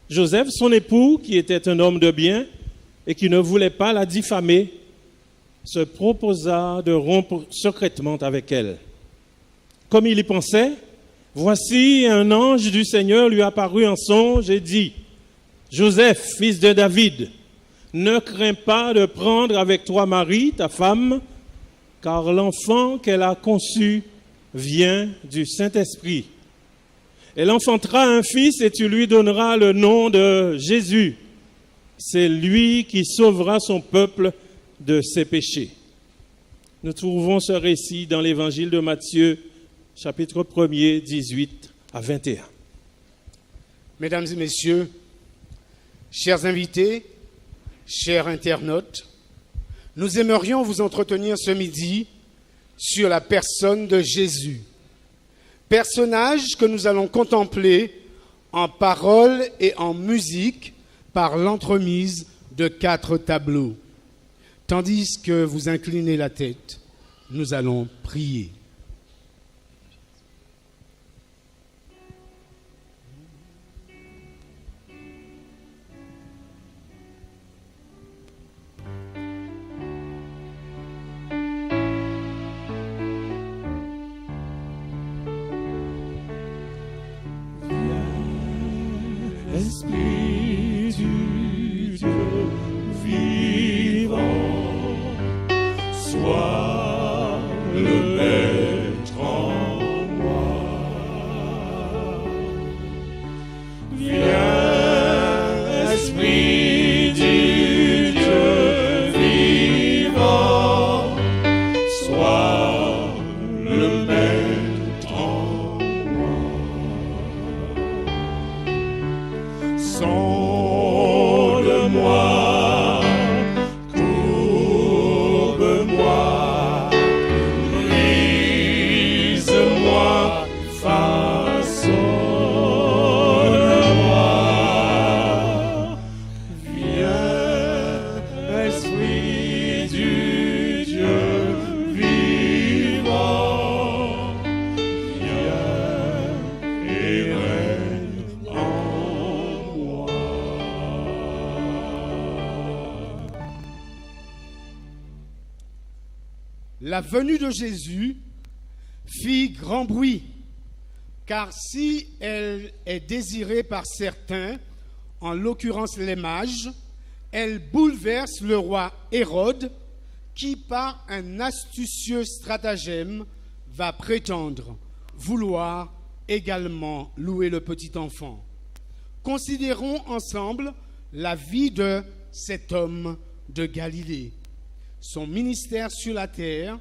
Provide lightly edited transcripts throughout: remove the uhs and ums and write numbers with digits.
Joseph, son époux, qui était un homme de bien et qui ne voulait pas la diffamer, se proposa de rompre secrètement avec elle. Comme il y pensait, voici un ange du Seigneur lui apparut en songe et dit, « Joseph, fils de David, ne crains pas de prendre avec toi Marie, ta femme, car l'enfant qu'elle a conçu vient du Saint-Esprit. Elle enfantera un fils et tu lui donneras le nom de Jésus. C'est lui qui sauvera son peuple de ses péchés. » Nous trouvons ce récit dans l'évangile de Matthieu, chapitre 1er, 18 à 21. Mesdames et messieurs, chers invités, chers internautes, nous aimerions vous entretenir ce midi sur la personne de Jésus. Personnage que nous allons contempler en paroles et en musique par l'entremise de 4 tableaux. Tandis que vous inclinez la tête, nous allons prier. Esprit du Dieu vivant, sois le maître en moi. Viens, Esprit du Dieu vivant, sois le maître en moi. Sonde-moi, courbe-moi, brise-moi, façonne-moi. Viens, Esprit du Dieu vivant, viens et règne en moi. La venue de Jésus fit grand bruit, car si elle est désirée par certains, en l'occurrence les mages, elle bouleverse le roi Hérode, qui par un astucieux stratagème va prétendre vouloir également louer le petit enfant. Considérons ensemble la vie de cet homme de Galilée, son ministère sur la terre,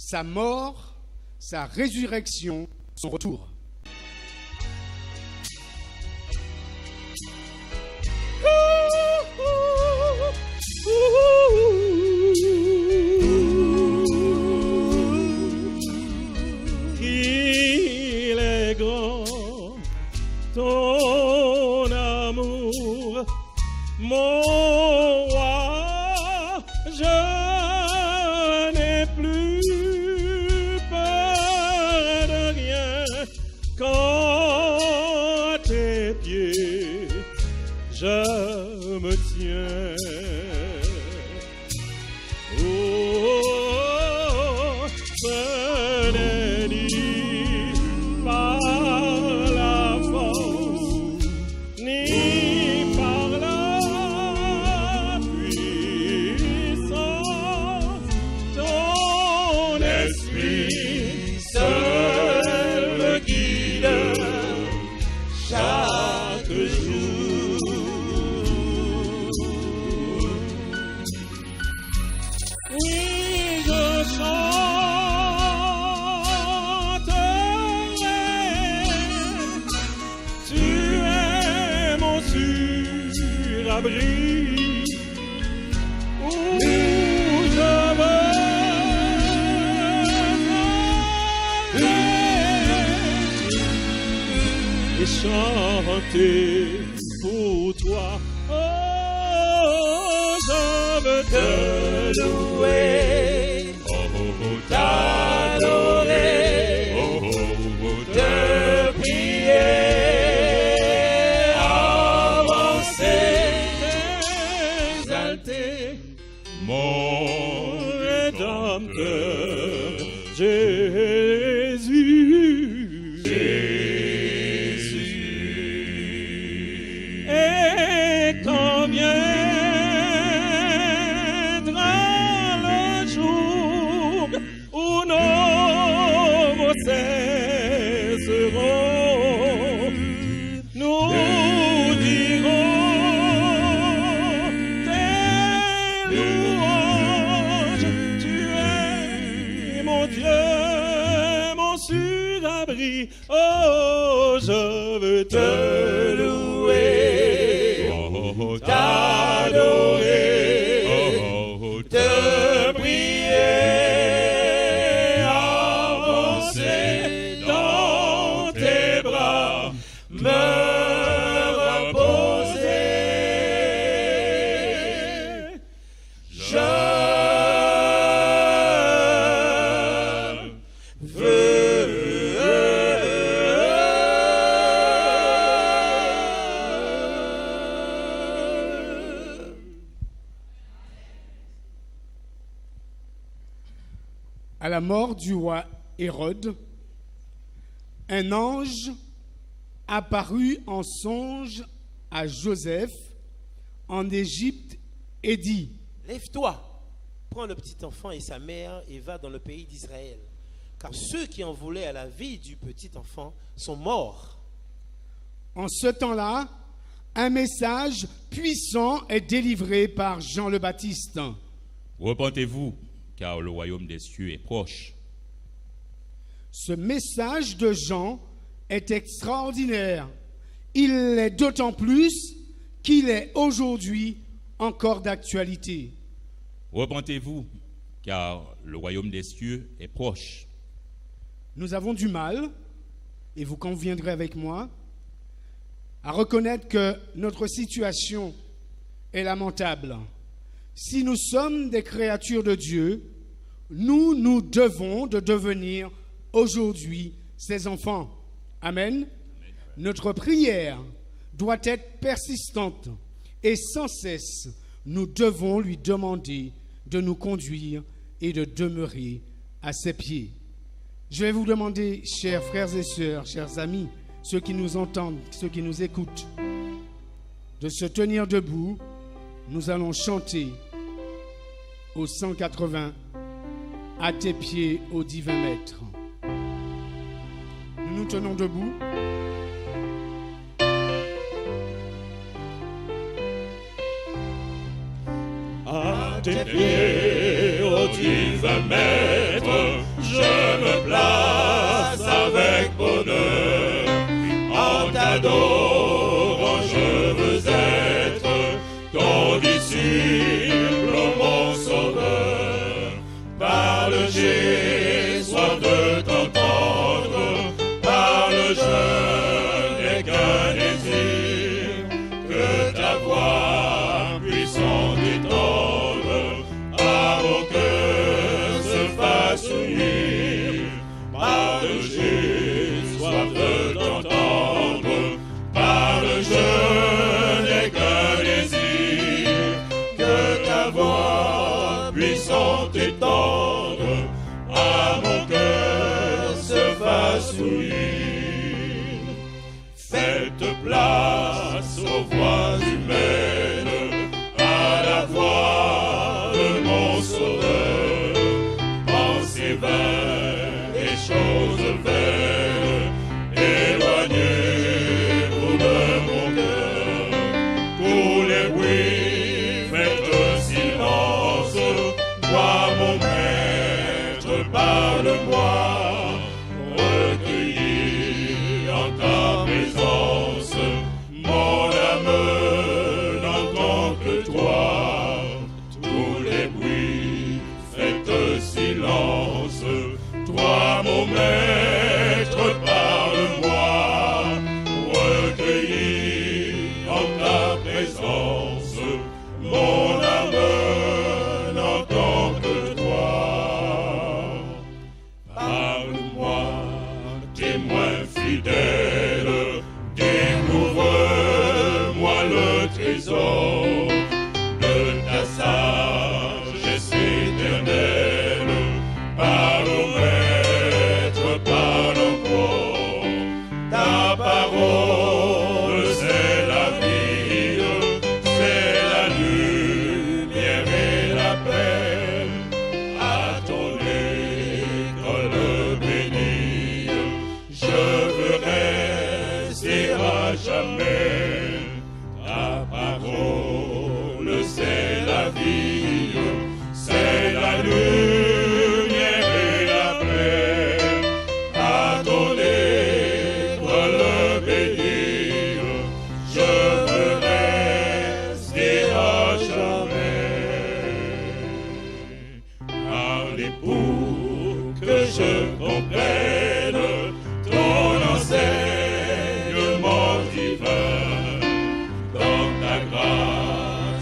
sa mort, sa résurrection, son retour. Il est grand, ton amour, mon roi, je n'ai plus peur de rien, quand à tes pieds je me tiens. Oh, ce n'est ni par la force, ni par la puissance, ton esprit seul me guide chaque jour. Oui, je chanterai, tu es mon surabri, où je veux et chanter pour toi. Oh, je veux te louer, t'adorer, te prier avant mon Rédempteur, Jésus. Jésus. Et quand viendra le jour où nos mots cesseront, nous dirons tes louanges. Tu es mon Dieu, mon surabri. Oh, je veux te louer, t'adorer, te prier, avancer dans tes bras, me reposer. À la mort du roi Hérode, un ange apparut en songe à Joseph en Égypte et dit: Lève-toi, prends le petit enfant et sa mère et va dans le pays d'Israël. Car ceux qui en voulaient à la vie du petit enfant sont morts. En ce temps-là, un message puissant est délivré par Jean le Baptiste. Repentez-vous, car le royaume des cieux est proche. Ce message de Jean est extraordinaire. Il l'est d'autant plus qu'il est aujourd'hui encore d'actualité. Repentez-vous, car le royaume des cieux est proche. Nous avons du mal, et vous conviendrez avec moi, à reconnaître que notre situation est lamentable. Si nous sommes des créatures de Dieu, nous devons de devenir aujourd'hui ses enfants. Amen. Notre prière doit être persistante et sans cesse, nous devons lui demander de nous conduire et de demeurer à ses pieds. Je vais vous demander, chers frères et sœurs, chers amis, ceux qui nous entendent, ceux qui nous écoutent, de se tenir debout. Nous allons chanter au 180 à tes pieds, ô divin maître. Nous nous tenons debout. À tes pieds, ô divin maître, je me place avec bonheur. En t'adorant, je veux être ton disciple, mon sauveur. Parle, j'ai soif de t'entendre. Parle, je n'ai qu'un désir, que ta voix puissante et tendre à mon cœur se fasse unir. Parle, j'ai soif de t'entendre. Parle, je n'ai qu'un désir, que ta voix puissante et tendre à mon cœur se fasse unir. Faites place aux voix humaines, à la voix de mon sauveur. Pensez vaines et choses vaines, éloignez-vous de mon cœur. Pour les bruits, faites silence. Moi, mon maître, parle-moi, recueilli en ta présence. Mon âme n'entend que toi. Tous les bruits, faites silence. Toi, mon maître, parle-moi, recueilli en ta présence. Mon âme n'entend que toi. Parle-moi, témoin fidèle, découvre-moi le trésor de ta sagesse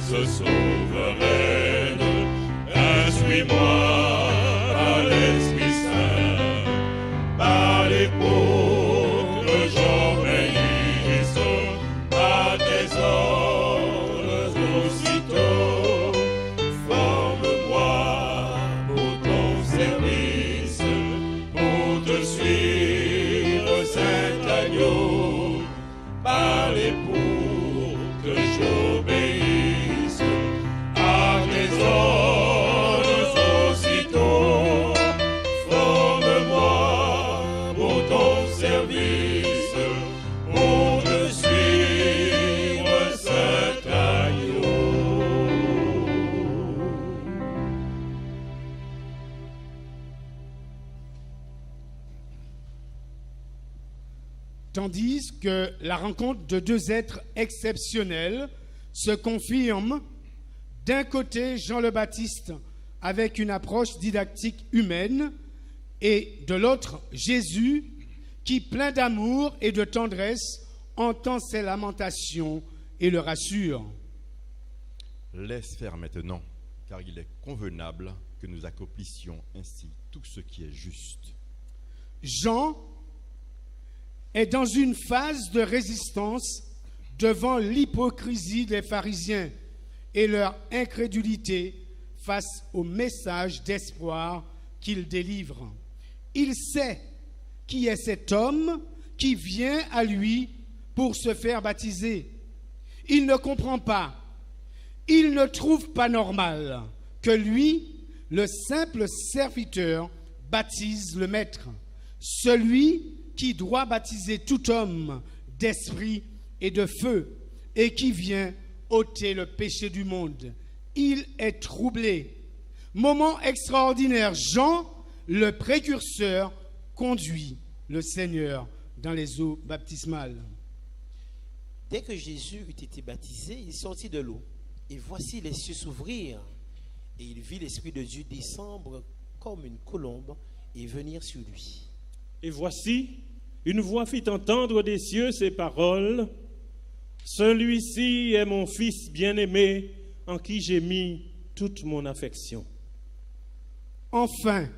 grâce souveraine, instruis-moi par l'Esprit Saint, par les pauvres que j'obéisse à tes ordres aussitôt. Forme-moi pour ton service, pour te suivre, Saint Agneau, par les pour que j'obéisse à tes ordres aussitôt. Forme-moi pour ton service, pour te suivre, Saint Agneau. Tandis que la rencontre de deux êtres exceptionnels se confirme, d'un côté Jean le Baptiste avec une approche didactique humaine et de l'autre Jésus qui, plein d'amour et de tendresse, entend ses lamentations et le rassure. Laisse faire maintenant, car il est convenable que nous accomplissions ainsi tout ce qui est juste. Jean est dans une phase de résistance devant l'hypocrisie des pharisiens et leur incrédulité face au message d'espoir qu'il délivre. Il sait qui est cet homme qui vient à lui pour se faire baptiser. Il ne comprend pas, il ne trouve pas normal que lui, le simple serviteur, baptise le Maître, celui qui doit baptiser tout homme d'esprit et de feu et qui vient ôter le péché du monde. Il est troublé. Moment extraordinaire, Jean, le précurseur, conduit le Seigneur dans les eaux baptismales. Dès que Jésus eut été baptisé, il sortit de l'eau. Et voici les cieux s'ouvrirent. Et il vit l'Esprit de Dieu descendre comme une colombe et venir sur lui. Et voici, une voix fit entendre des cieux ces paroles. Celui-ci est mon Fils bien-aimé, en qui j'ai mis toute mon affection. Enfin,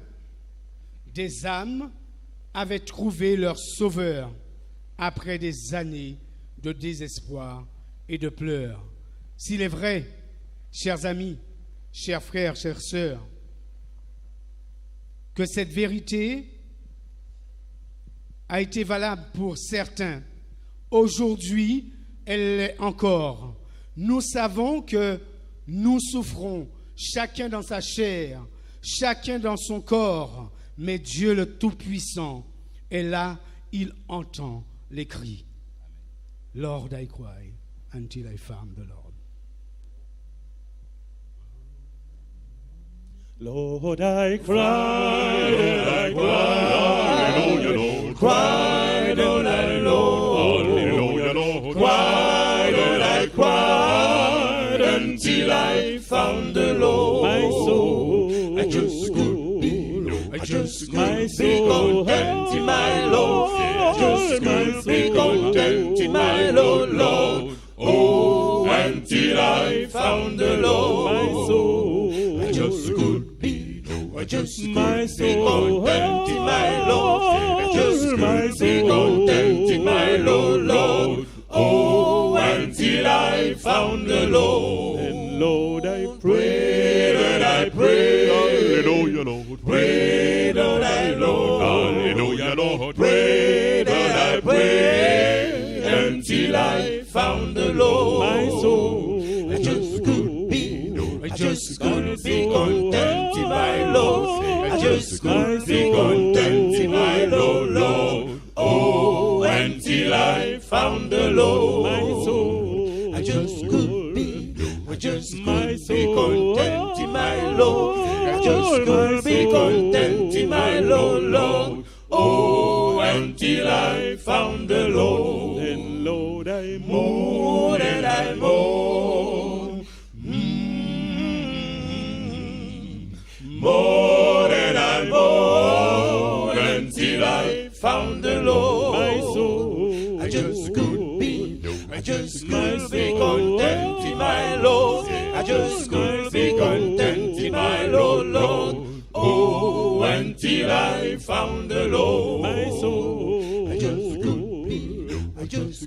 des âmes avaient trouvé leur Sauveur après des années de désespoir et de pleurs. S'il est vrai, chers amis, chers frères, chères sœurs, que cette vérité a été valable pour certains, aujourd'hui, elle l'est encore. Nous savons que nous souffrons, chacun dans sa chair, chacun dans son corps, mais Dieu le Tout-Puissant est là, il entend les cris. Lord, I cry until I found the Lord. Lord, I cry, Hallelujah, Lord. Cry, Lord, Lord. Hallelujah, Lord. Cry, Lord, I cried until I found the Lord. my soul, I just could be, no, I just my could be soul, content in my Lord. I just could be content in my Lord, Lord. Oh, until I found the Lord. my soul, I just could be, no, I just my could be soul, content in my Lord. I just could be content in my Lord, Lord. Oh, until I found the Lord. and Lord, I Pray pray, that I pray. Hallelujah, Lord. Pray that I Lord. Hallelujah, Lord. Pray that I pray until I found the Lord. my soul, I just could be, no, I just could be content in my Lord. I just could be content in my Lord, Lord. Oh, until I found the Lord. my soul, I just could be, no, I just my could be soul, content in my Lord. I just could be content in my Lord, Lord. Oh, until I found the Lord. and Lord, I More than I mourn. More than I mourn until I found the Lord. my soul, I just could be, no, I just could be content in my Lord. I just could be content in my Lord, Lord. Oh, until I found the Lord. My soul, I just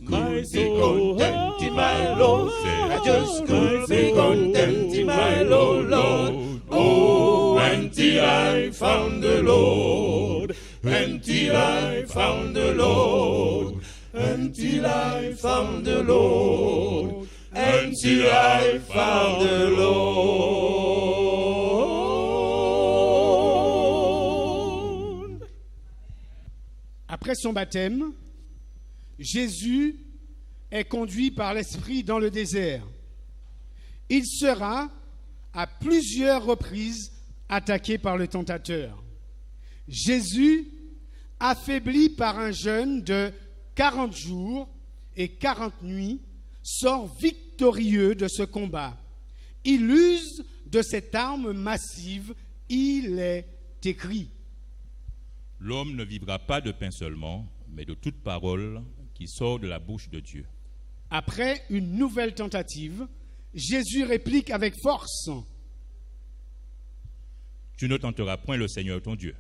could be content in my Lord. I just could be content in my Lord, Lord. Oh, until I found the Lord. Until I found the Lord. Until I found the Lord. Until I found the Lord. Après son baptême, Jésus est conduit par l'Esprit dans le désert. Il sera à plusieurs reprises attaqué par le tentateur. Jésus, affaibli par un jeûne de 40 jours et 40 nuits, sort victorieux de ce combat. Il use de cette arme massive, il est écrit. L'homme ne vivra pas de pain seulement, mais de toute parole qui sort de la bouche de Dieu. Après une nouvelle tentative, Jésus réplique avec force. Tu ne tenteras point le Seigneur ton Dieu.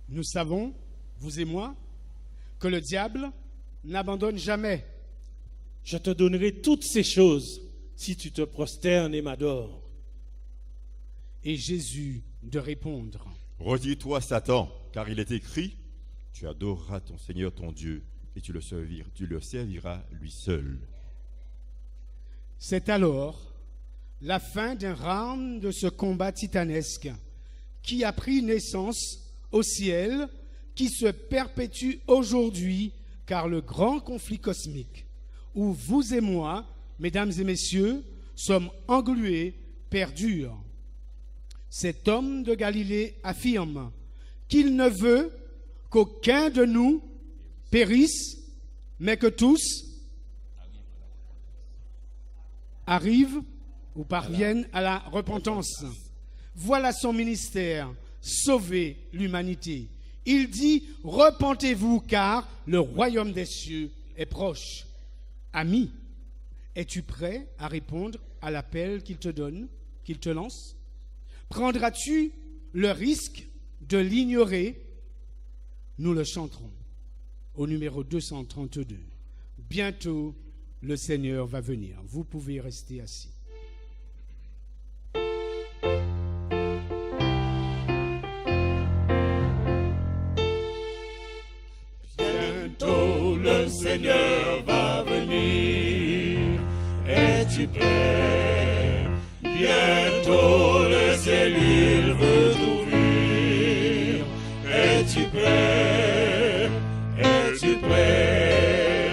Nous savons, vous et moi, que le diable n'abandonne jamais. je te donnerai toutes ces choses si tu te prosternes et m'adores. Et Jésus de répondre. Retire-toi, Satan, car il est écrit, tu adoreras ton Seigneur ton Dieu et tu le serviras lui seul. C'est alors la fin d'un round de ce combat titanesque qui a pris naissance au ciel, qui se perpétue aujourd'hui, car le grand conflit cosmique, où vous et moi, mesdames et messieurs, sommes englués, perdure. Cet homme de Galilée affirme qu'il ne veut qu'aucun de nous périsse, mais que tous arrivent ou parviennent à la repentance. Voilà son ministère, sauver l'humanité. Il dit, repentez-vous car le royaume des cieux est proche. Ami, es-tu prêt à répondre à l'appel qu'il te donne, qu'il te lance? Prendras-tu le risque de l'ignorer? Nous le chanterons au numéro 232. Bientôt, le Seigneur va venir. Vous pouvez rester assis. Bientôt le Seigneur va venir. Es-tu prêt? Bientôt le ciel il veut t'ouvrir. Es-tu prêt? Es-tu prêt?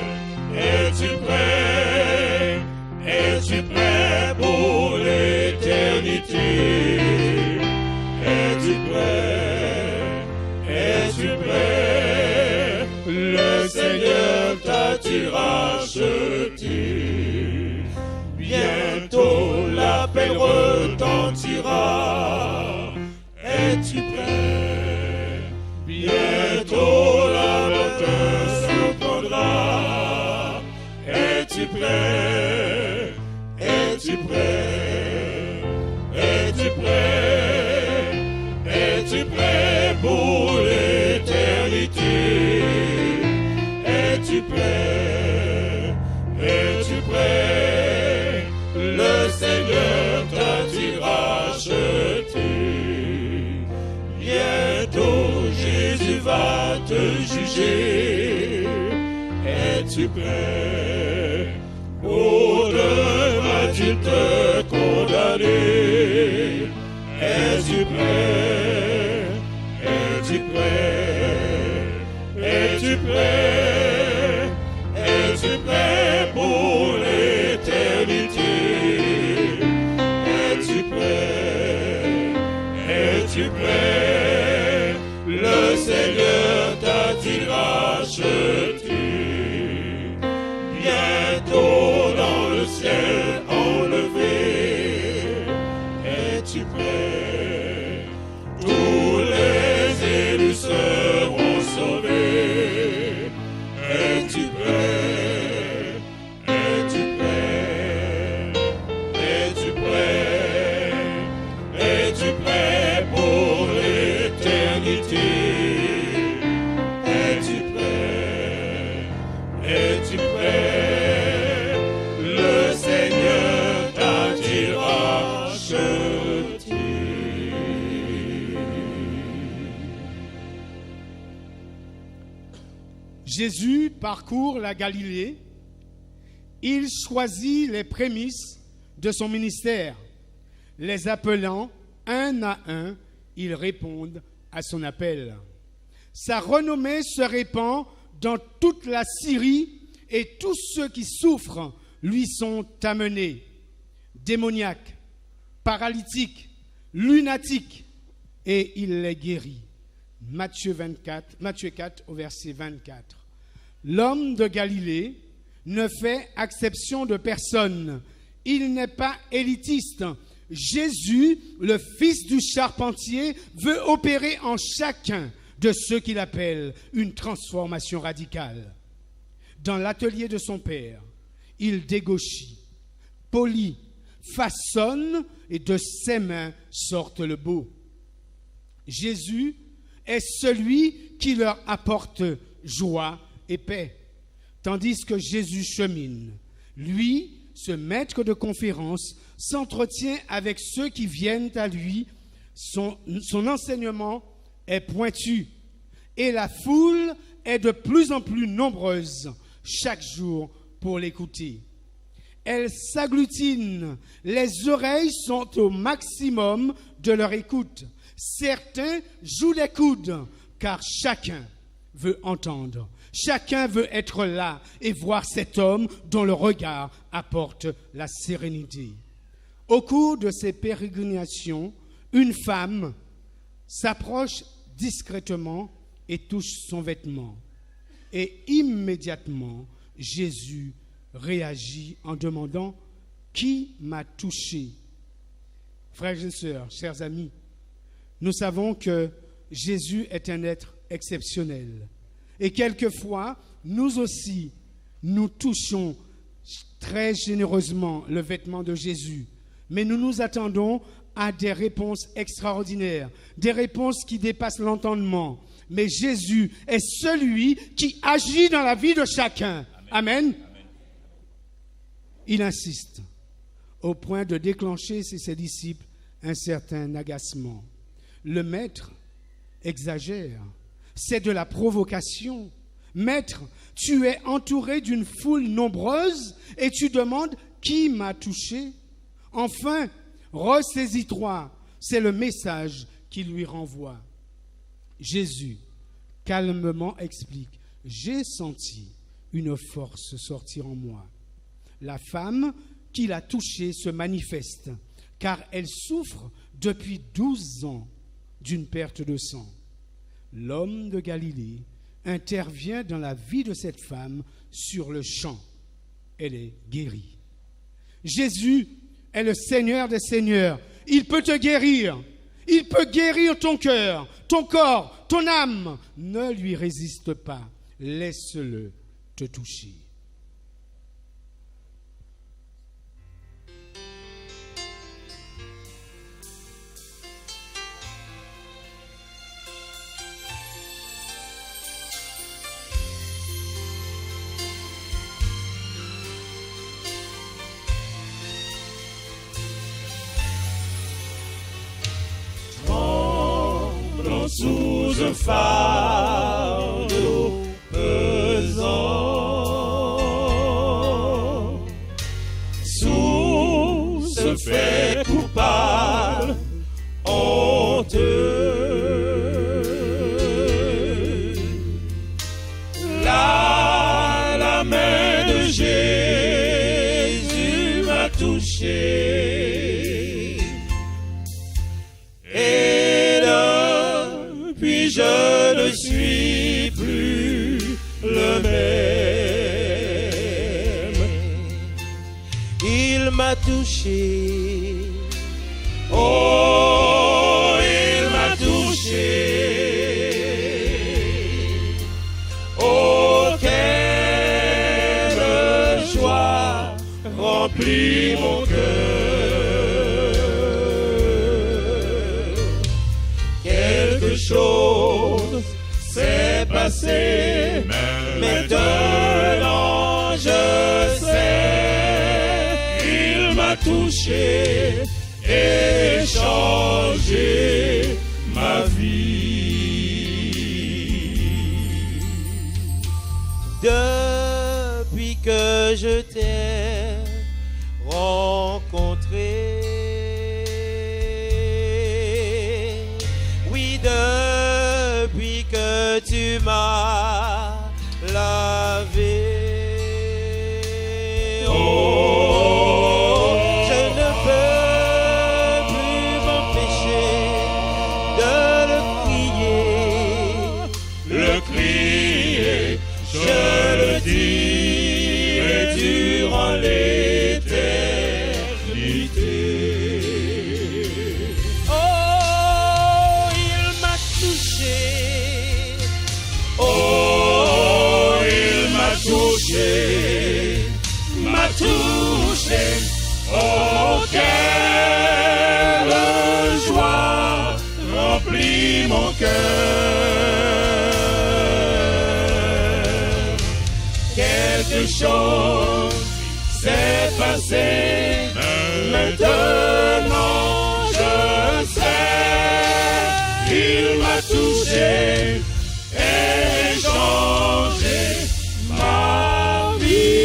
Es-tu prêt? Es-tu prêt pour l'éternité? Es-tu prêt? Es-tu prêt? Le Seigneur t'a-t-il racheté? Bientôt l'appel retentira. Es-tu prêt? Bientôt la bataille se prendra. Es-tu prêt? Es-tu prêt? Es-tu prêt? Es-tu prêt pour l'éternité? Es-tu prêt? Es-tu prêt? Le Seigneur t'a-t-il racheté? Bientôt Jésus va te juger. Es-tu prêt? Au devant-il te condamner? Es-tu prêt? Es-tu prêt? Es-tu prêt? Es-tu prêt pour l'éternité? Es-tu prêt? Es-tu prêt? Le Seigneur t'a-t-il racheté? Bientôt dans le ciel enlevé. Es-tu prêt? Jésus parcourt la Galilée. Il choisit les prémices de son ministère. Les appelant un à un, ils répondent à son appel. Sa renommée se répand dans toute la Syrie et tous ceux qui souffrent lui sont amenés. Démoniaques, paralytiques, lunatiques, et il les guérit. Matthieu 4 au verset 24. L'homme de Galilée ne fait exception de personne. Il n'est pas élitiste. Jésus, le fils du charpentier, veut opérer en chacun de ceux qu'il appelle une transformation radicale. Dans l'atelier de son père, il dégauchit, polit, façonne et de ses mains sortent le beau. Jésus est celui qui leur apporte joie et paix, tandis que Jésus chemine. Lui, ce maître de conférence, s'entretient avec ceux qui viennent à lui. Son enseignement est pointu et la foule est de plus en plus nombreuse chaque jour pour l'écouter. Elle s'agglutine, les oreilles sont au maximum de leur écoute. Certains jouent les coudes, car chacun veut entendre. Chacun veut être là et voir cet homme dont le regard apporte la sérénité. Au cours de ces pérégrinations, une femme s'approche discrètement et touche son vêtement. Et immédiatement, Jésus réagit en demandant « Qui m'a touché ?» Frères et sœurs, chers amis, nous savons que Jésus est un être exceptionnel. Et quelquefois, nous aussi, nous touchons très généreusement le vêtement de Jésus. Mais nous nous attendons à des réponses extraordinaires, des réponses qui dépassent l'entendement. Mais Jésus est celui qui agit dans la vie de chacun. Amen. Amen. Il insiste au point de déclencher chez ses disciples un certain agacement. Le maître exagère, c'est de la provocation. Maître, tu es entouré d'une foule nombreuse et tu demandes qui m'a touché. Enfin, ressaisis-toi, c'est le message qu'il lui renvoie. Jésus calmement explique, j'ai senti une force sortir en moi. La femme qui l'a touchée se manifeste, car elle souffre depuis 12 ans d'une perte de sang. L'homme de Galilée intervient dans la vie de cette femme sur le champ. Elle est guérie. Jésus est le Seigneur des Seigneurs. Il peut te guérir. Il peut guérir ton cœur, ton corps, ton âme. Ne lui résiste pas. Laisse-le te toucher. Sous un fardeau pesant, sous ce fait coupable, honteux, là, la main de Jésus m'a touché. Je ne suis plus le même. Il m'a touché. Oh, il m'a touché. Oh, quelle joie remplit mon cœur. Quelque chose s'est passé, maintenant je sais, il m'a touché et changé ma vie. rencontré. Oui, depuis que tu m'as lavé. Oh, je ne peux plus m'empêcher de le crier, je le dirai durant l'éternité. Oh, il m'a touché. Oh, il m'a touché. M'a touché. Oh, quelle joie remplit mon cœur. Quelque chose s'est passé. Maintenant je sais. Il m'a touché et changé ma vie.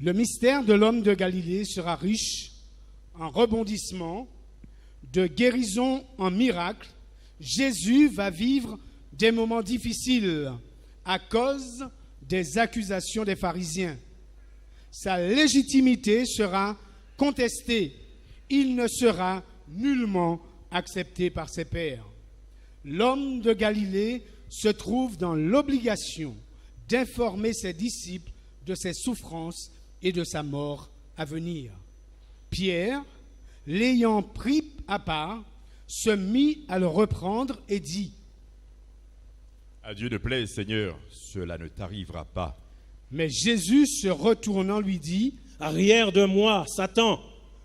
Le mystère de l'homme de Galilée sera riche en rebondissements, de guérison en miracles. Jésus va vivre des moments difficiles à cause des accusations des pharisiens. Sa légitimité sera contestée. Il ne sera nullement accepté par ses pairs. L'homme de Galilée se trouve dans l'obligation d'informer ses disciples de ses souffrances et de sa mort à venir. Pierre, l'ayant pris à part, se mit à le reprendre et dit : À Dieu ne plaise, Seigneur, cela ne t'arrivera pas. Mais Jésus, se retournant, lui dit : Arrière de moi, Satan,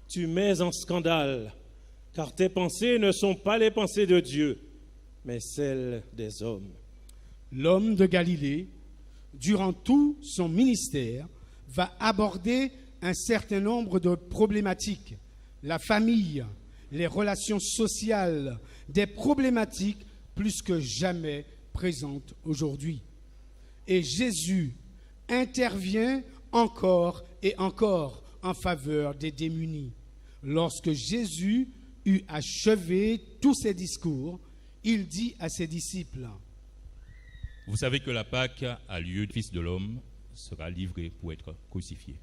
tu mets en scandale, car tes pensées ne sont pas les pensées de Dieu, mais celles des hommes. L'homme de Galilée, durant tout son ministère, va aborder un certain nombre de problématiques. La famille, les relations sociales, des problématiques plus que jamais présentes aujourd'hui. Et Jésus intervient encore et encore en faveur des démunis. Lorsque Jésus eut achevé tous ses discours, il dit à ses disciples : Vous savez que la Pâque a lieu, le Fils de l'homme sera livré pour être crucifié.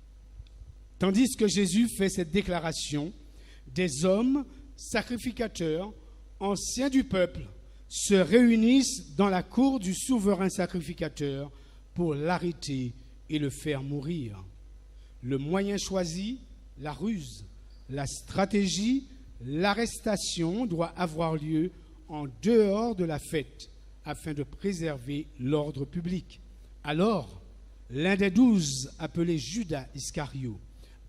Tandis que Jésus fait cette déclaration, des hommes sacrificateurs, anciens du peuple, se réunissent dans la cour du souverain sacrificateur pour l'arrêter et le faire mourir. Le moyen choisi, la ruse, la stratégie, l'arrestation doit avoir lieu en dehors de la fête afin de préserver l'ordre public. Alors, l'un des 12, appelé Judas Iscario,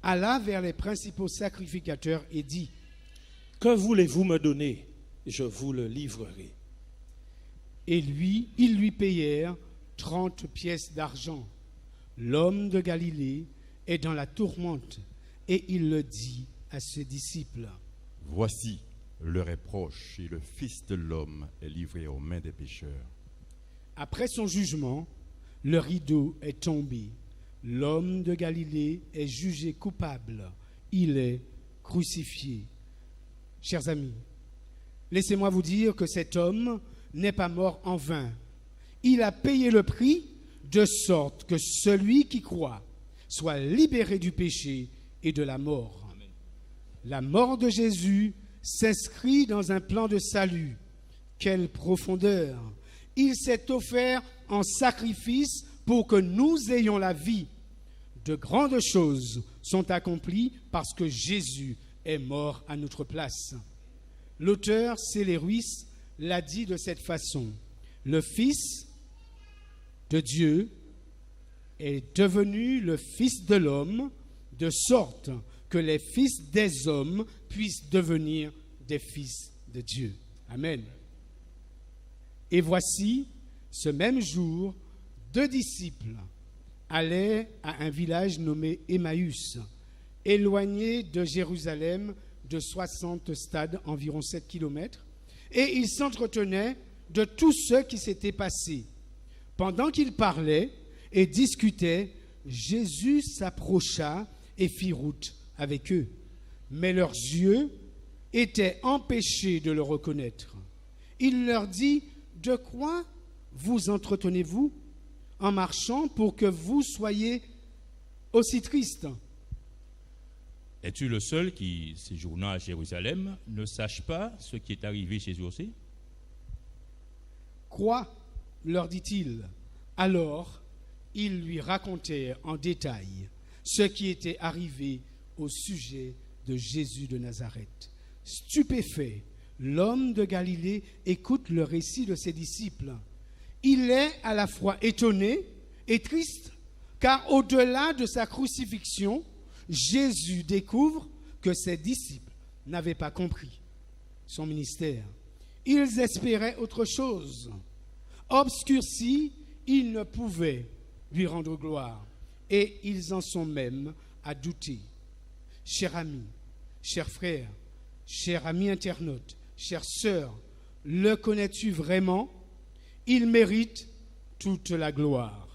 alla vers les principaux sacrificateurs et dit : Que voulez-vous me donner? Je vous le livrerai. Et ils lui payèrent 30 pièces d'argent. L'homme de Galilée est dans la tourmente, et il le dit à ses disciples : Voici, l'heure est proche et le Fils de l'homme est livré aux mains des pécheurs. Après son jugement, le rideau est tombé. L'homme de Galilée est jugé coupable. Il est crucifié. Chers amis, laissez-moi vous dire que cet homme n'est pas mort en vain. Il a payé le prix de sorte que celui qui croit soit libéré du péché et de la mort. Amen. La mort de Jésus s'inscrit dans un plan de salut. Quelle profondeur! Il s'est offert en sacrifice pour que nous ayons la vie. De grandes choses sont accomplies parce que Jésus est mort à notre place. L'auteur C.S. Lewis l'a dit de cette façon : le Fils de Dieu est devenu le Fils de l'homme, de sorte que les fils des hommes puissent devenir des fils de Dieu. Amen. Et voici, ce même jour, 2 disciples allaient à un village nommé Emmaüs, éloigné de Jérusalem de 60 stades, environ 7 kilomètres. et ils s'entretenaient de tout ce qui s'était passé. Pendant qu'ils parlaient et discutaient, Jésus s'approcha et fit route avec eux. Mais leurs yeux étaient empêchés de le reconnaître. Il leur dit, « De quoi vous entretenez-vous en marchant pour que vous soyez aussi tristes ?» Es-tu le seul qui, séjournant à Jérusalem, ne sache pas ce qui est arrivé chez eux aussi? Quoi, leur dit-il. Alors, ils lui racontèrent en détail ce qui était arrivé au sujet de Jésus de Nazareth. Stupéfait, l'homme de Galilée écoute le récit de ses disciples. Il est à la fois étonné et triste, car au-delà de sa crucifixion, Jésus découvre que ses disciples n'avaient pas compris son ministère. Ils espéraient autre chose. Obscurcis, ils ne pouvaient lui rendre gloire. Et ils en sont même à douter. Chers amis, chers frères, chers amis internautes, chères sœurs, le connais-tu vraiment? Il mérite toute la gloire.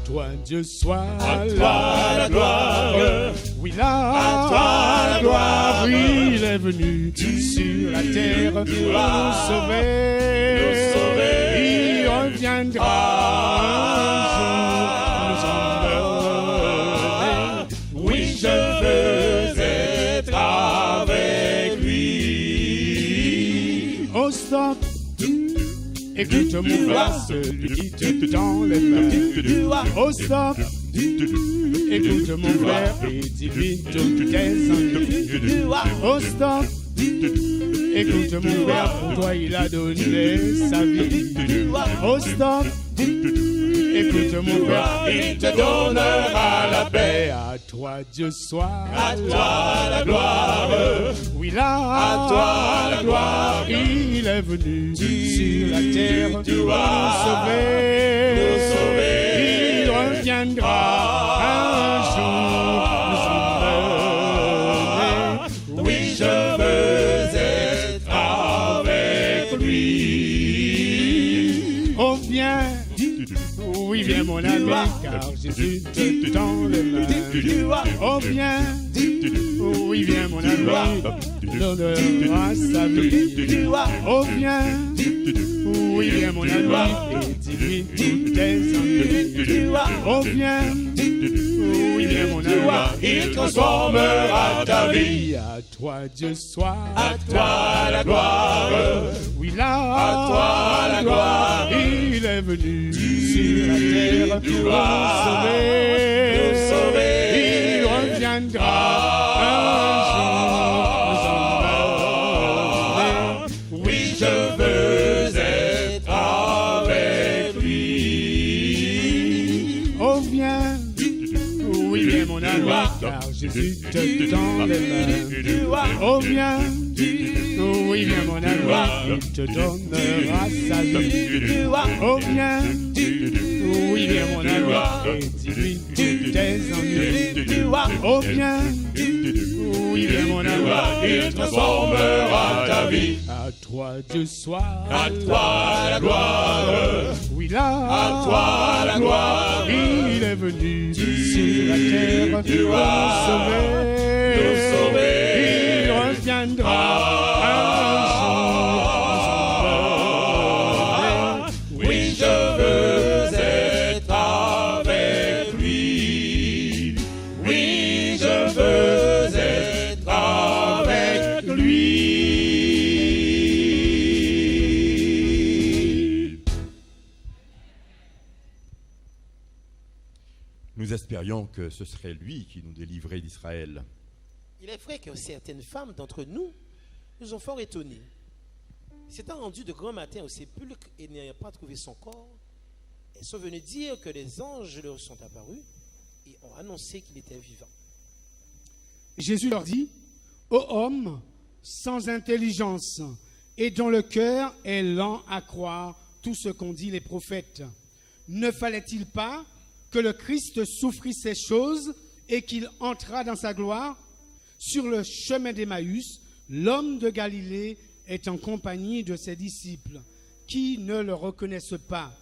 Toi, Dieu soit À toi la gloire, oui, là, à toi la gloire, oui, il est venu sur la terre nous sauver. Il reviendra un jour nous emmener. oui, je veux être avec lui. Oh, stop, écoute mon frère, celui qui te tend les mains. Oh, stop, écoute mon frère et dis-lui toutes tes ennuis. Oh, stop, écoute mon frère, pour toi il a donné sa vie. Oh, stop, écoute mon frère, Il te donnera la paix. à toi Dieu soit. À toi la gloire, Oui, là, à toi la gloire. il est venu sur la terre nous nous sauver. Il reviendra un jour nous emmener. Oui, je veux être avec lui. Oh, viens, oui, viens mon ami, car Jésus te tend les mains. Oh, viens, oui, viens mon ami, donnera sa vie. Oh, viens, oui, viens mon ami, et dis-lui toutes tes ennuis. Oh, viens, oui, viens mon ami, Il transformera ta vie. à toi Dieu soit. À toi la gloire, Oui, là, à toi la gloire. il est venu sur la terre nous sauver. Il reviendra un jour nous emmener. Oui, je veux être avec lui. Oh, viens, oui, viens mon ami, car Jésus te tend les mains. Oh, viens, oui, viens mon ami, il te donnera sa vie. Oh, viens, oui, viens mon ami, et dis-lui tous tes ennuis. Oh, viens, oui, viens mon ami, Il transformera ta vie. à toi Dieu soit. À toi la gloire, Oui, là, à toi la gloire. il est venu sur la terre nous sauver. Il reviendra un jour nous emmener. Oui, je veux être avec lui. Oui, je veux être avec lui. Nous espérions que ce serait lui qui nous délivrait d'Israël. Il est vrai que certaines femmes d'entre nous nous ont fort étonnés. S'étant rendues de grand matin au sépulcre et n'ayant pas trouvé son corps, elles sont venues dire que les anges leur sont apparus et ont annoncé qu'il était vivant. Jésus leur dit, ô hommes sans intelligence et dont le cœur est lent à croire tout ce qu'ont dit les prophètes. Ne fallait-il pas que le Christ souffrit ces choses et qu'il entrât dans sa gloire? Sur le chemin d'Emmaüs, l'homme de Galilée est en compagnie de ses disciples, qui ne le reconnaissent pas.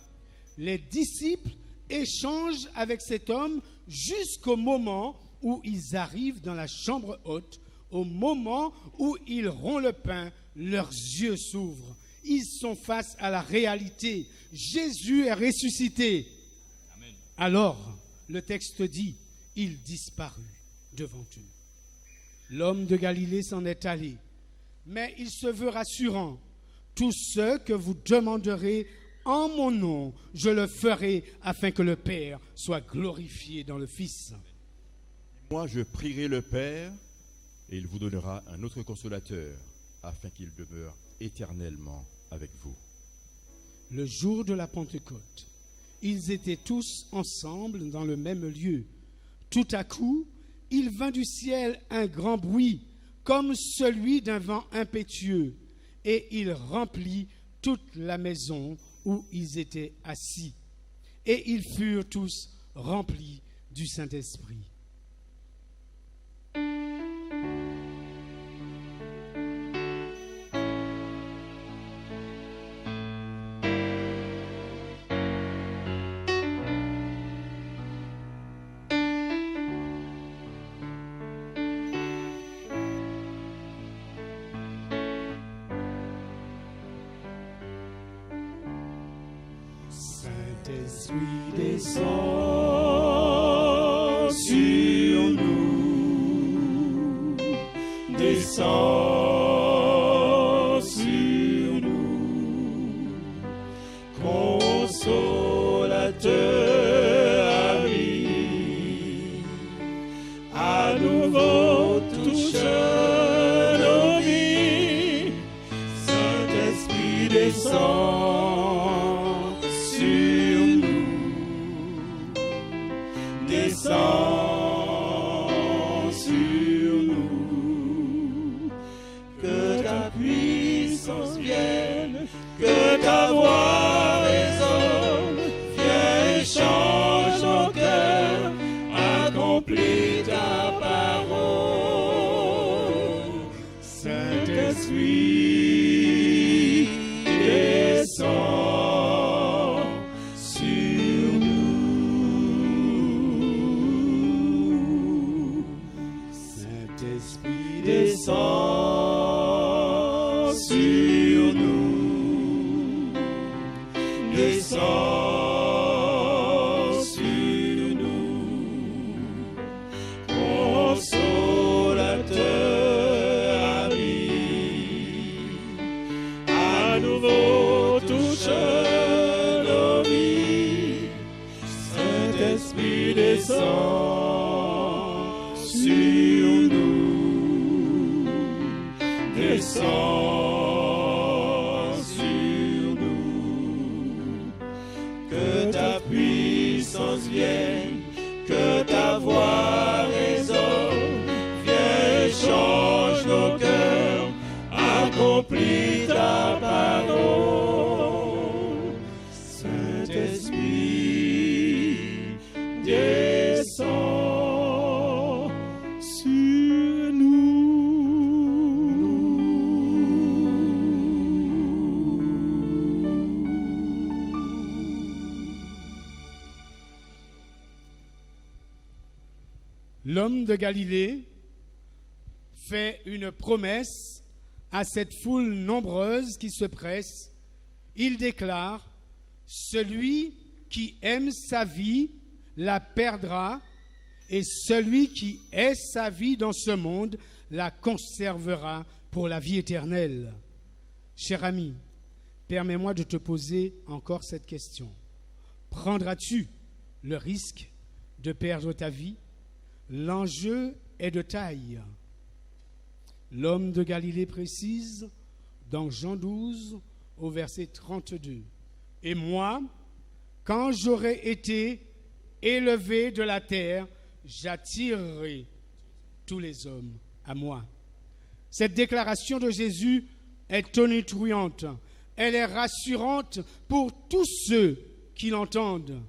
Les disciples échangent avec cet homme jusqu'au moment où ils arrivent dans la chambre haute. Au moment où ils rompent le pain, leurs yeux s'ouvrent. Ils sont face à la réalité. Jésus est ressuscité. Amen. Alors, le texte dit, il disparut devant eux. L'homme de Galilée s'en est allé, mais il se veut rassurant. Tout ce que vous demanderez en mon nom, je le ferai afin que le Père soit glorifié dans le Fils. Moi, je prierai le Père, et il vous donnera un autre consolateur, afin qu'il demeure éternellement avec vous. Le jour de la Pentecôte, ils étaient tous ensemble dans le même lieu. Tout à coup, il vint du ciel un grand bruit, comme celui d'un vent impétueux, et il remplit toute la maison où ils étaient assis. Et ils furent tous remplis du Saint-Esprit. Saint-Esprit descend sur nous, descend sur nous, consolateur ami, à nouveau touche nos vies. Saint-Esprit descend sur nous, que ta puissance vienne, que ta voix résonne, viens et change nos cœurs, accomplis ta parole. Saint-Esprit descend sur nous. Saint-Esprit descend sur nous, descend sur nous, consolateur ami, à nouveau touche nos vies. Saint-Esprit descend sur nous, descend sur nous, que ta puissance vienne, que ta voix résonne, viens et change nos cœurs, accomplis ta parole. Saint-Esprit descend sur L'homme de Galilée fait une promesse à cette foule nombreuse qui se presse. Il déclare, « Celui qui aime sa vie la perdra, et celui qui hait sa vie dans ce monde la conservera pour la vie éternelle. » Cher ami, permets-moi de te poser encore cette question. Prendras-tu le risque de perdre ta vie? L'enjeu est de taille. L'homme de Galilée précise dans Jean 12 au verset 32. « Et moi, quand j'aurai été élevé de la terre, j'attirerai tous les hommes à moi. » Cette déclaration de Jésus est tonitruante, elle est rassurante pour tous ceux qui l'entendent.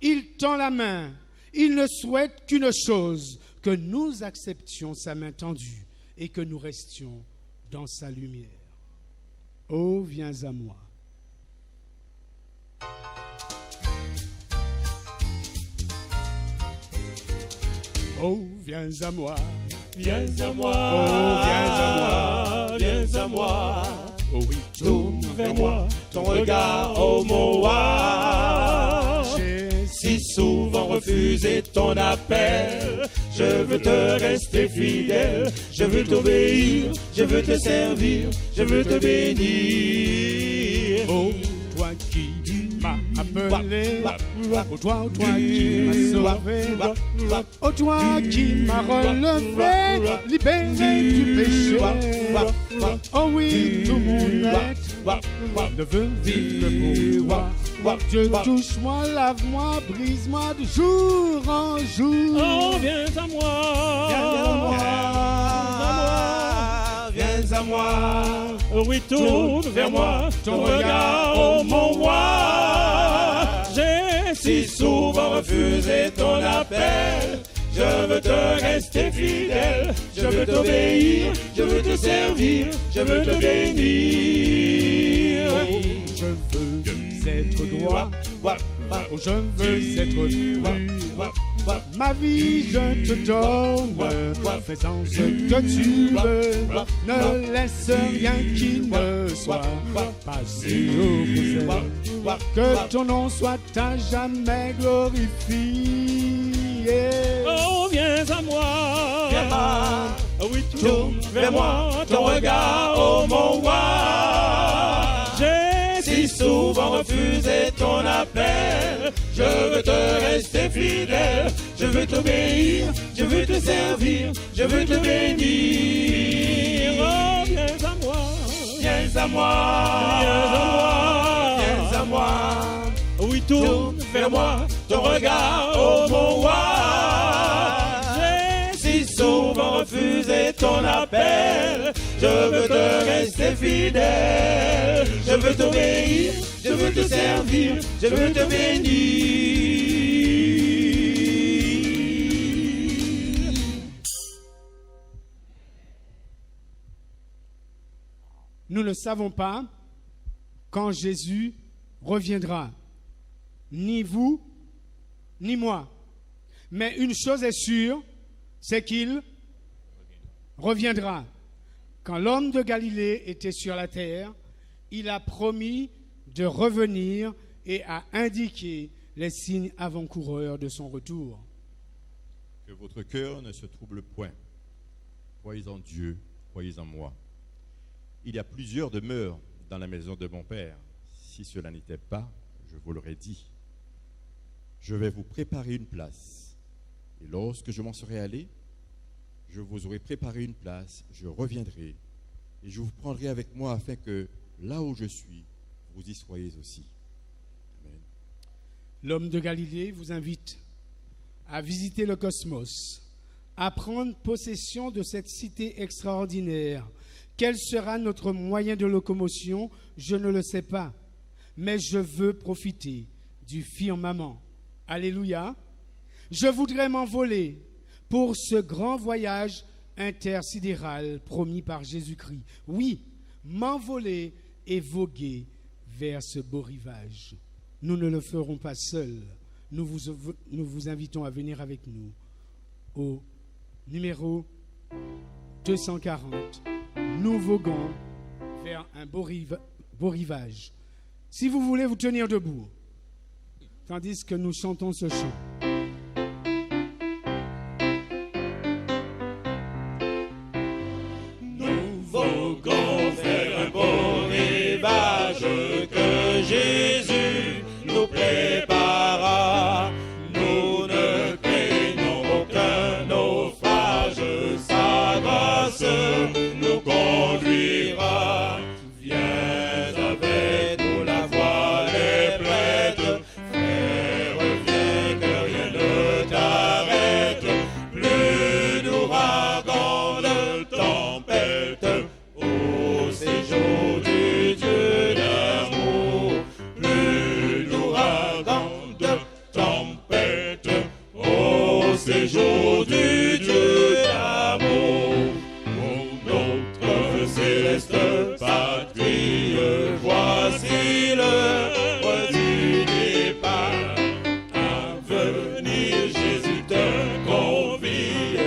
Il tend la main, il ne souhaite qu'une chose, que nous acceptions sa main tendue et que nous restions dans sa lumière. Oh, viens à moi. Oh, viens à moi. Viens à moi, Oh, viens à moi. viens à moi. Oh oui, Tourne vers moi ton regard, oh mon roi. j'ai Si souvent refusé ton appel, je veux te rester fidèle, je veux t'obéir, je veux te servir, je veux te bénir. Oh, toi qui m'as appelé, oh toi qui m'as sauvé, oh toi qui m'as relevé, libéré du péché. Oh oui, tout mon être ne veut vivre pour toi. Dieu, touche-moi, lave-moi, brise-moi de jour en jour. Oh, viens à moi. Viens à moi, Oh oui, tourne vers moi ton regard, oh mon roi. J'ai si souvent refusé ton appel, je veux te rester fidèle, je veux t'obéir, je veux te servir, je veux te bénir. Je veux être droit, oh je veux être droit. Ma vie je te donne, fais-en ce que tu veux, ne laisse rien qui ne soit passé au zèle. Que ton nom soit à jamais glorifié. Oh, viens à moi. Oh oui, Tourne vers moi ton regard, oh mon roi. J'ai Si souvent refusé ton appel, je veux te rester fidèle, je veux t'obéir, je veux te servir, je veux te bénir. Oh, viens à moi. Viens à moi, viens à moi. Oui, tourne Tourne vers moi ton regard, oh mon roi. Si souvent refusé ton appel, je veux te rester fidèle, je veux t'obéir, je veux te servir, je veux te bénir. Nous ne savons pas quand Jésus reviendra, ni vous, ni moi. Mais une chose est sûre, c'est qu'il reviendra. Quand l'homme de Galilée était sur la terre, il a promis de revenir et a indiqué les signes avant-coureurs de son retour. Que votre cœur ne se trouble point. Croyez en Dieu, croyez en moi. Il y a plusieurs demeures dans la maison de mon Père. Si cela n'était pas, je vous l'aurais dit. Je vais vous préparer une place. Et lorsque je m'en serai allé, je vous aurai préparé une place, je reviendrai et je vous prendrai avec moi afin que là où je suis, vous y soyez aussi. Amen. L'homme de Galilée vous invite à visiter le cosmos, à prendre possession de cette cité extraordinaire. Quel sera notre moyen de locomotion? Je ne le sais pas, mais je veux profiter du firmament. Alléluia. Je voudrais m'envoler pour ce grand voyage intersidéral promis par Jésus-Christ. Oui, m'envoler et voguer vers ce beau rivage. Nous ne le ferons pas seuls. Nous vous invitons à venir avec nous au numéro 240. Nous voguons vers un beau rivage. Si vous voulez vous tenir debout, tandis que nous chantons ce chant. Nous voguons vers un beau rivage que Jésus nous prépara. Nous ne craignons aucun naufrage, sa grâce nous conduira. Viens avec nous, la voile est prête, frère, viens que patrie, voici l'heure du départ. À venir, Jésus te convie.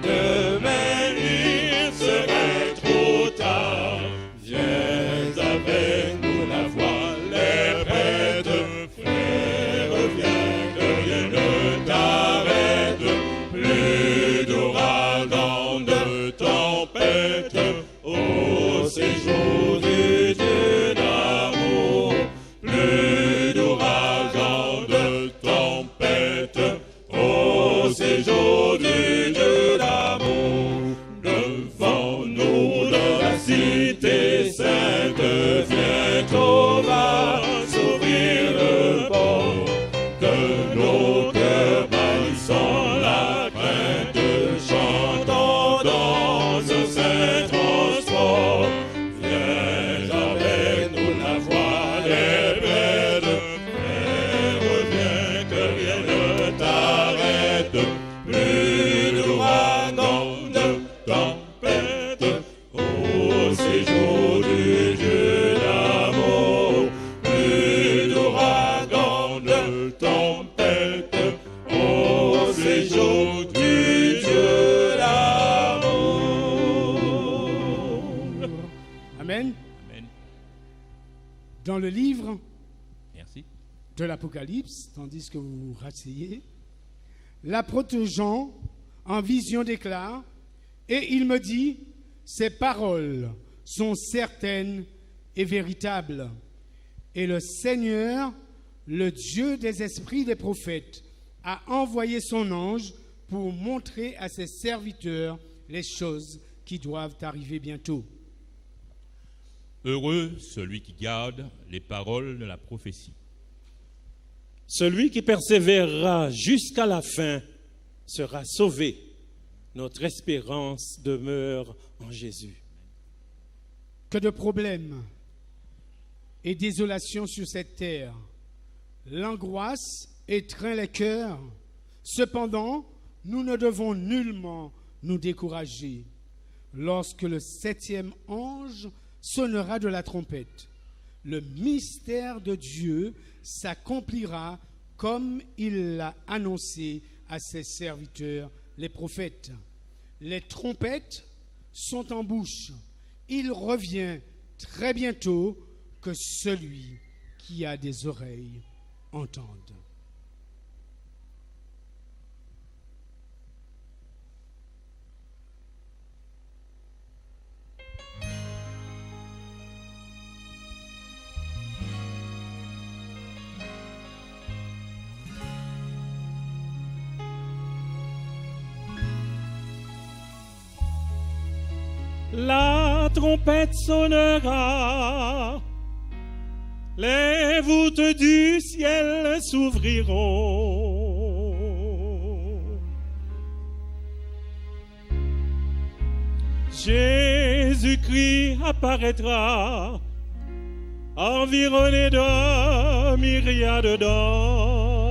Demain, il serait trop tard. Viens avec nous, la voile est prête. Frère, viens, que rien ne t'arrête. Plus d'ouragan, de tempête, au séjour du Dieu d'amour. Plus d'ouragan, de tempête, au séjour du Dieu d'amour. Devant nous, la cité sainte, bientôt va s'ouvrir le port. De nos cœurs bannissant la crainte, chantons dans un saint transport. Viens avec nous, la voile est prête. Frère, viens, que rien ne t'arrête. Plus d'ouragan, de tempête, au séjour du Dieu d'amour. Plus d'ouragan, de tempête, au séjour du Dieu d'amour. Amen. Amen. Dans le livre Merci. de l'Apocalypse, tandis que vous vous rasseyez, l'apôtre Jean, en vision, déclare, et il me dit, ces paroles sont certaines et véritables. Et le Seigneur, le Dieu des esprits des prophètes, a envoyé son ange pour montrer à ses serviteurs les choses qui doivent arriver bientôt. Heureux celui qui garde les paroles de la prophétie. Celui qui persévérera jusqu'à la fin sera sauvé. Notre espérance demeure en Jésus. Que de problèmes et désolations sur cette terre. L'angoisse étreint les cœurs. Cependant, nous ne devons nullement nous décourager. Lorsque le 7e ange sonnera de la trompette, le mystère de Dieu s'accomplira comme il l'a annoncé à ses serviteurs, les prophètes. Les trompettes sont en bouche. Il revient très bientôt, que celui qui a des oreilles entende. La trompette sonnera, les voûtes du ciel s'ouvriront. Jésus-Christ apparaîtra, environné de myriades d'anges.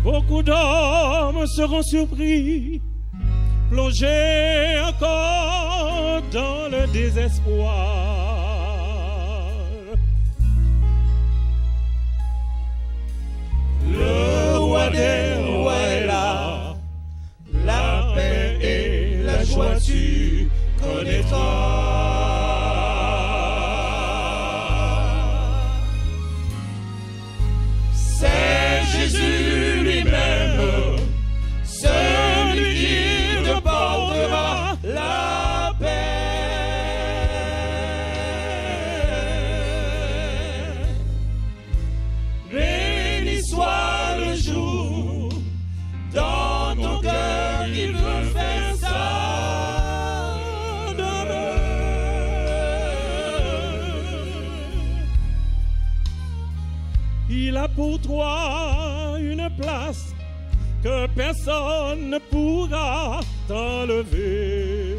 Beaucoup d'hommes seront surpris, plongés encore dans le désespoir. Le roi des rois est là, la paix et la joie tu connaîtras. C'est Jésus lui-même, celui qui te portera la paix. Béni soit le jour dans ton cœur il veut faire sa demeure. Il a pour toi une place que personne ne pourra t'enlever.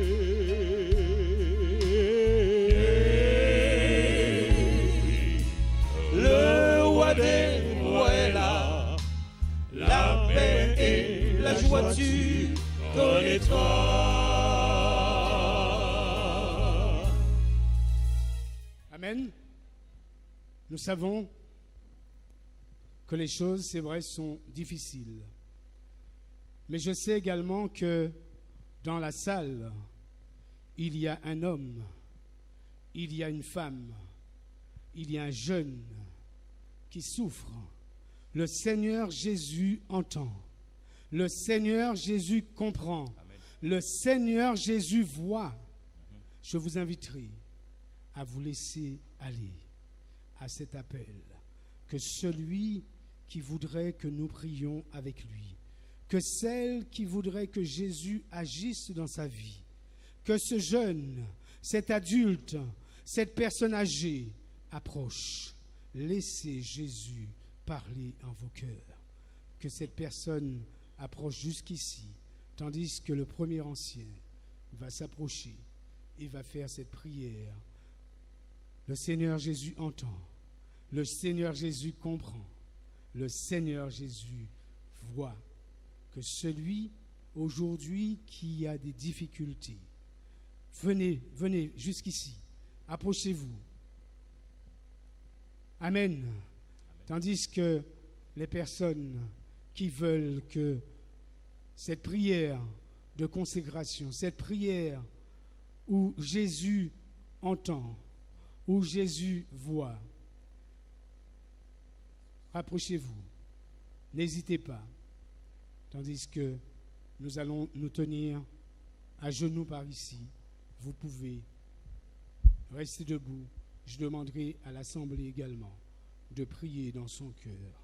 Le roi des rois est là, la paix et la joie tu connaîtras. toi. Amen. Nous savons que les choses, c'est vrai, sont difficiles. Mais je sais également que dans la salle, il y a un homme, il y a une femme, il y a un jeune qui souffre. Le Seigneur Jésus entend. Le Seigneur Jésus comprend. Amen. Le Seigneur Jésus voit. Je vous inviterai à vous laisser aller à cet appel. Que celui qui voudrait que nous prions avec lui, que celle qui voudrait que Jésus agisse dans sa vie, que ce jeune, cet adulte, cette personne âgée approche. Laissez Jésus parler en vos cœurs. Que cette personne approche jusqu'ici, tandis que le premier ancien va s'approcher et va faire cette prière. Le Seigneur Jésus entend. Le Seigneur Jésus comprend. Le Seigneur Jésus voit que celui aujourd'hui qui a des difficultés, venez jusqu'ici, approchez-vous. Amen. Tandis que les personnes qui veulent que cette prière de consécration, cette prière où Jésus entend, où Jésus voit, rapprochez-vous, n'hésitez pas, tandis que nous allons nous tenir à genoux par ici. Vous pouvez rester debout. Je demanderai à l'Assemblée également de prier dans son cœur.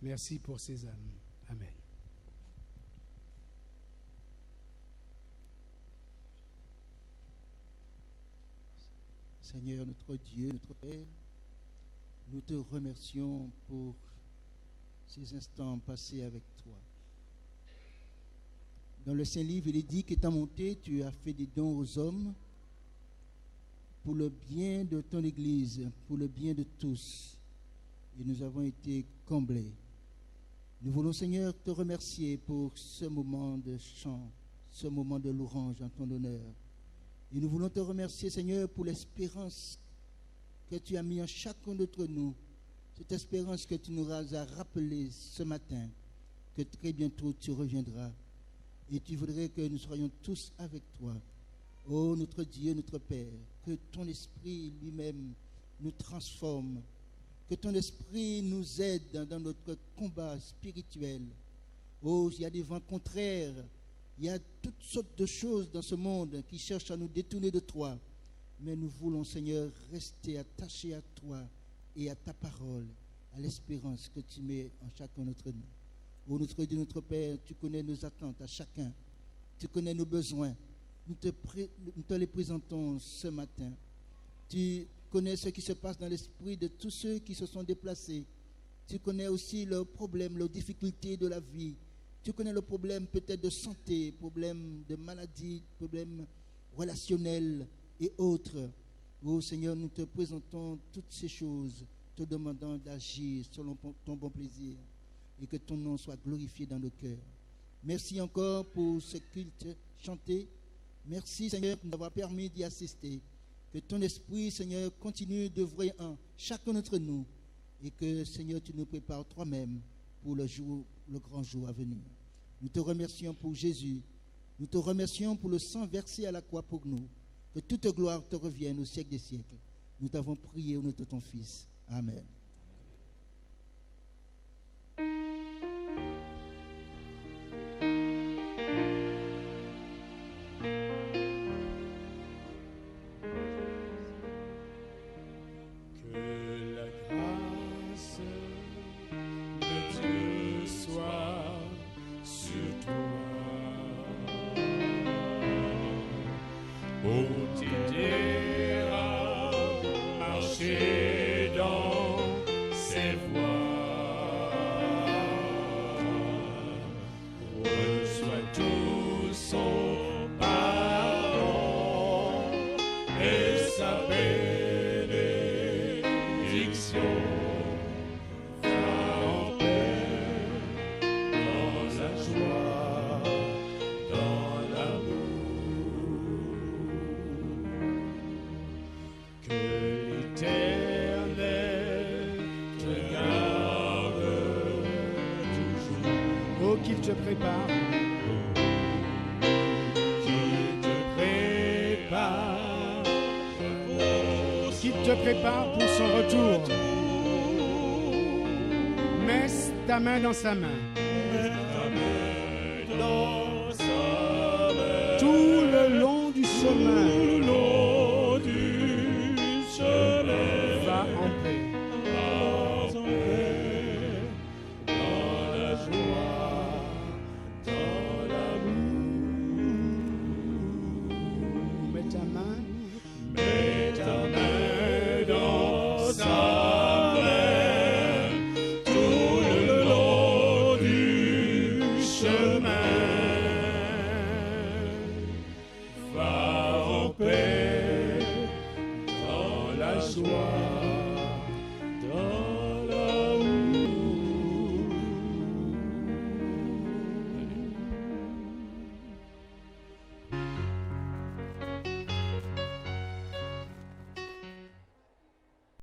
Merci pour ces âmes. Amen. Seigneur, notre Dieu, notre Père, nous te remercions pour ces instants passés avec toi. Dans le Saint-Livre, il est dit qu'étant monté, tu as fait des dons aux hommes pour le bien de ton Église, pour le bien de tous. Et nous avons été comblés. Nous voulons, Seigneur, te remercier pour ce moment de chant, ce moment de louange en ton honneur. Et nous voulons te remercier, Seigneur, pour l'espérance que tu as mis en chacun d'entre nous, cette espérance que tu nous as rappelée ce matin, que très bientôt tu reviendras. Et tu voudrais que nous soyons tous avec toi. Oh, notre Dieu, notre Père, que ton esprit lui-même nous transforme, que ton esprit nous aide dans notre combat spirituel. Oh, il y a des vents contraires, il y a toutes sortes de choses dans ce monde qui cherchent à nous détourner de toi. Mais nous voulons, Seigneur, rester attachés à toi et à ta parole, à l'espérance que tu mets en chacun d'entre nous. Oh, notre Dieu, notre Père, tu connais nos attentes à chacun. Tu connais nos besoins. Nous te les présentons ce matin. Tu connais ce qui se passe dans l'esprit de tous ceux qui se sont déplacés. Tu connais aussi leurs problèmes, leurs difficultés de la vie. Tu connais le problème peut-être de santé, problème de maladie, problème relationnel et autres. Oh Seigneur, nous te présentons toutes ces choses, te demandant d'agir selon ton bon plaisir et que ton nom soit glorifié dans nos cœurs. Merci encore pour ce culte chanté. Merci Seigneur de nous avoir permis d'y assister. Que ton esprit, Seigneur, continue d'œuvrer en chacun d'entre nous et que Seigneur, tu nous prépares toi-même pour le grand jour à venir. Nous te remercions pour Jésus. Nous te remercions pour le sang versé à la croix pour nous. Que toute gloire te revienne au siècle des siècles. Nous t'avons prié au nom de ton Fils. Amen. Marcher dans te prépare. Qui te prépare pour son retour. Mets ta main dans sa main. Tout le long du chemin.